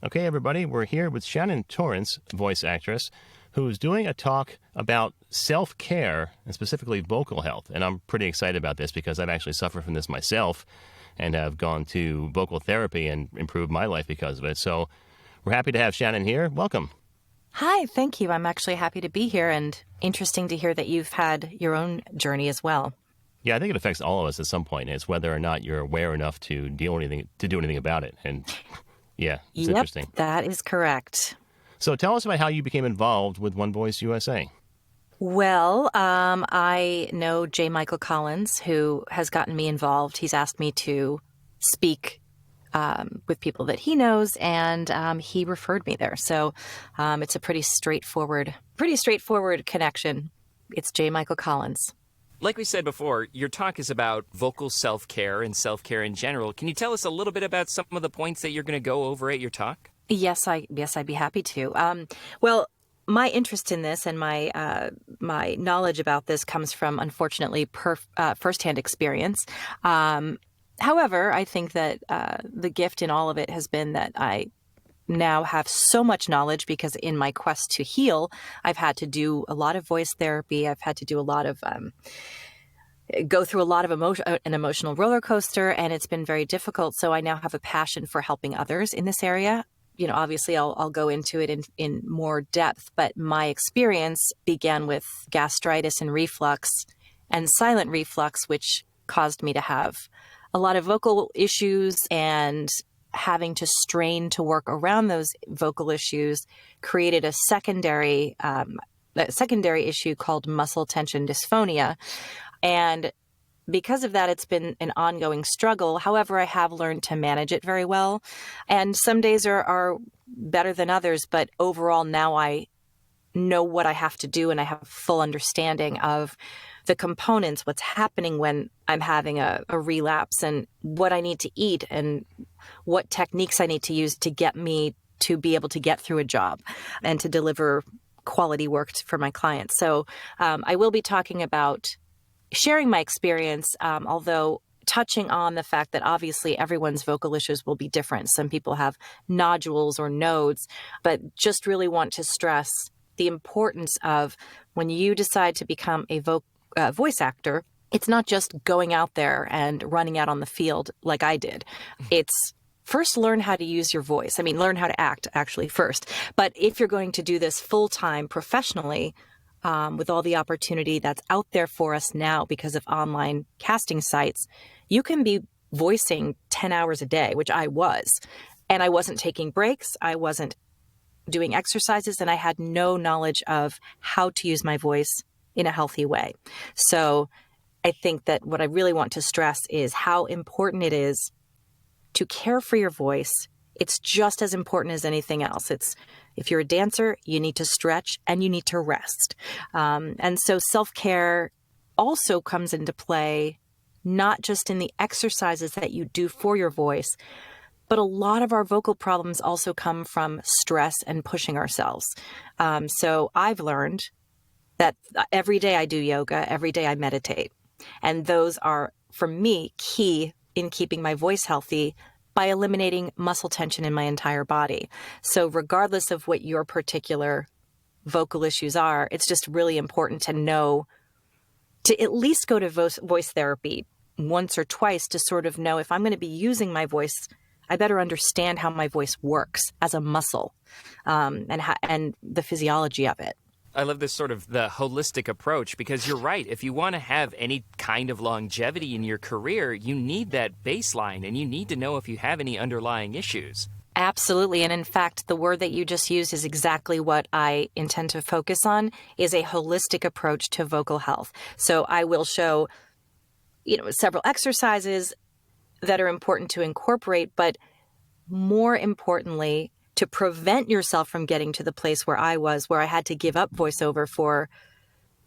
Okay, everybody, we're here with Shannon Torrence, voice actress, who's doing a talk about self-care and specifically vocal health. And I'm pretty excited about this because I've actually suffered from this myself and have gone to vocal therapy and improved my life because of it. So we're happy to have Shannon here. Welcome. Hi, thank you. I'm actually happy to be here and interesting to hear that you've had your own journey as well. Yeah, I think it affects all of us at some point. It's whether or not you're aware enough to do anything about it. And yeah, it's interesting. That is correct. So tell us about how you became involved with One Voice USA. Well, I know J. Michael Collins, who has gotten me involved. He's asked me to speak with people that he knows, and he referred me there. So it's a pretty straightforward connection. It's J. Michael Collins. Like we said before, your talk is about vocal self-care and self-care in general. Can you tell us a little bit about some of the points that you're going to go over at your talk? Yes, I'd be happy to. Well, my interest in this and my knowledge about this comes from, unfortunately, firsthand experience. However, I think that the gift in all of it has been that I now have so much knowledge because in my quest to heal, I've had to do a lot of voice therapy. I've had to do a lot of go through a lot of an emotional roller coaster, and it's been very difficult. So I now have a passion for helping others in this area. You know, obviously I'll go into it in more depth, but my experience began with gastritis and reflux and silent reflux, which caused me to have a lot of vocal issues, and having to strain to work around those vocal issues created a secondary issue called muscle tension dysphonia. And because of that, it's been an ongoing struggle. However, I have learned to manage it very well. And some days are better than others, but overall now I know what I have to do and I have full understanding of the components, what's happening when I'm having a relapse, and what I need to eat and what techniques I need to use to get me to be able to get through a job and to deliver quality work for my clients. So I will be talking about sharing my experience, although touching on the fact that obviously everyone's vocal issues will be different. Some people have nodules or nodes, but just really want to stress the importance of when you decide to become a voice actor, it's not just going out there and running out on the field like I did. It's first learn how to use your voice. I mean, learn how to act actually first. But if you're going to do this full-time professionally, with all the opportunity that's out there for us now because of online casting sites, you can be voicing 10 hours a day, which I was. And I wasn't taking breaks. I wasn't doing exercises, and I had no knowledge of how to use my voice in a healthy way. So I think that what I really want to stress is how important it is to care for your voice. It's just as important as anything else. If you're a dancer, you need to stretch and you need to rest. And so self-care also comes into play, not just in the exercises that you do for your voice, but a lot of our vocal problems also come from stress and pushing ourselves. So I've learned that every day I do yoga, every day I meditate. And those are, for me, key in keeping my voice healthy by eliminating muscle tension in my entire body. So regardless of what your particular vocal issues are, it's just really important to know, to at least go to voice therapy once or twice to sort of know if I'm going to be using my voice, I better understand how my voice works as a muscle, and the physiology of it. I love this sort of the holistic approach, because you're right. If you want to have any kind of longevity in your career, you need that baseline, and you need to know if you have any underlying issues. Absolutely. And in fact, the word that you just used is exactly what I intend to focus on, is a holistic approach to vocal health. So I will show, several exercises that are important to incorporate, but more importantly, to prevent yourself from getting to the place where I was, where I had to give up voiceover for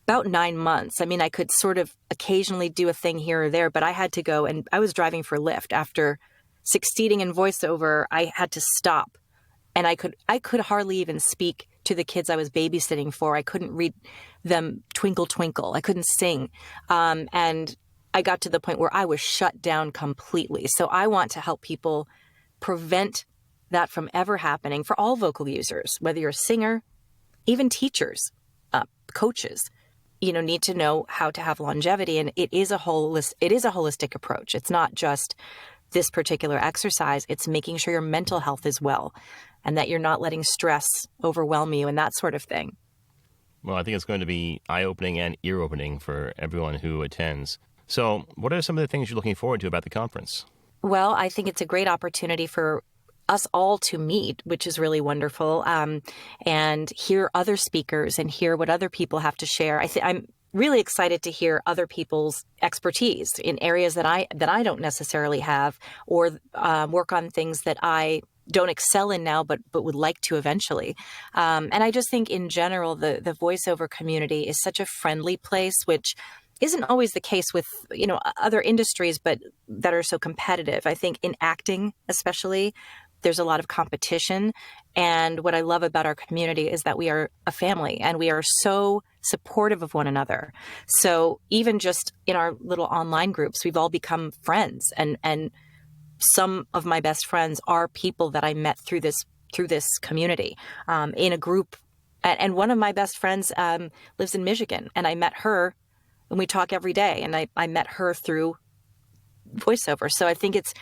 about 9 months. I mean, I could sort of occasionally do a thing here or there, but I had to go, and I was driving for Lyft. After succeeding in voiceover, I had to stop. And I could hardly even speak to the kids I was babysitting for. I couldn't read them Twinkle Twinkle. I couldn't sing. And I got to the point where I was shut down completely. So I want to help people prevent that from ever happening for all vocal users, whether you're a singer, even teachers, coaches, need to know how to have longevity. And it is a holistic approach. It's not just this particular exercise. It's making sure your mental health is well and that you're not letting stress overwhelm you and that sort of thing. Well, I think it's going to be eye-opening and ear-opening for everyone who attends. So what are some of the things you're looking forward to about the conference? Well, I think it's a great opportunity for us all to meet, which is really wonderful, and hear other speakers and hear what other people have to share. I'm really excited to hear other people's expertise in areas that I don't necessarily have, or work on things that I don't excel in now, but would like to eventually. And I just think in general, the voiceover community is such a friendly place, which isn't always the case with, other industries, but that are so competitive. I think in acting, especially, there's a lot of competition. And what I love about our community is that we are a family and we are so supportive of one another. So even just in our little online groups, we've all become friends. And some of my best friends are people that I met through this community, in a group. And one of my best friends lives in Michigan, and I met her, and we talk every day. And I met her through voiceover. So I think it's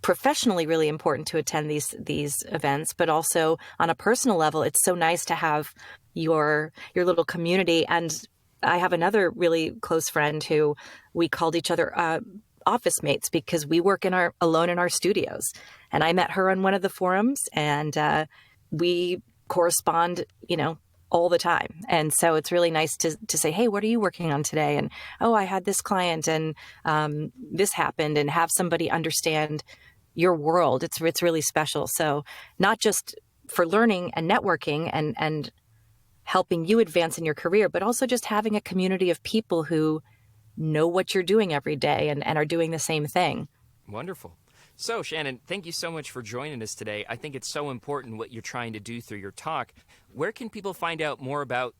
professionally really important to attend these events, but also on a personal level, it's so nice to have your little community. And I have another really close friend who we called each other office mates because we work alone in our studios. And I met her on one of the forums, and we correspond, all the time. And so it's really nice to say, hey, what are you working on today? And, oh, I had this client and this happened, and have somebody understand your world. It's really special. So not just for learning and networking and helping you advance in your career, but also just having a community of people who know what you're doing every day and are doing the same thing. Wonderful. So, Shannon, thank you so much for joining us today. I think it's so important what you're trying to do through your talk. Where can people find out more about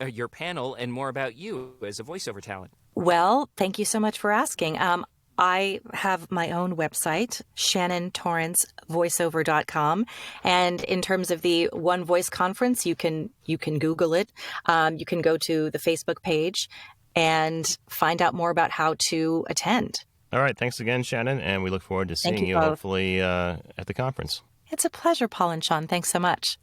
your panel and more about you as a voiceover talent? Well, thank you so much for asking. I have my own website, shannontorrancevoiceover.com. And in terms of the One Voice Conference, you can Google it. You can go to the Facebook page and find out more about how to attend. All right. Thanks again, Shannon. And we look forward to seeing you both. hopefully at the conference. It's a pleasure, Paul and Sean. Thanks so much.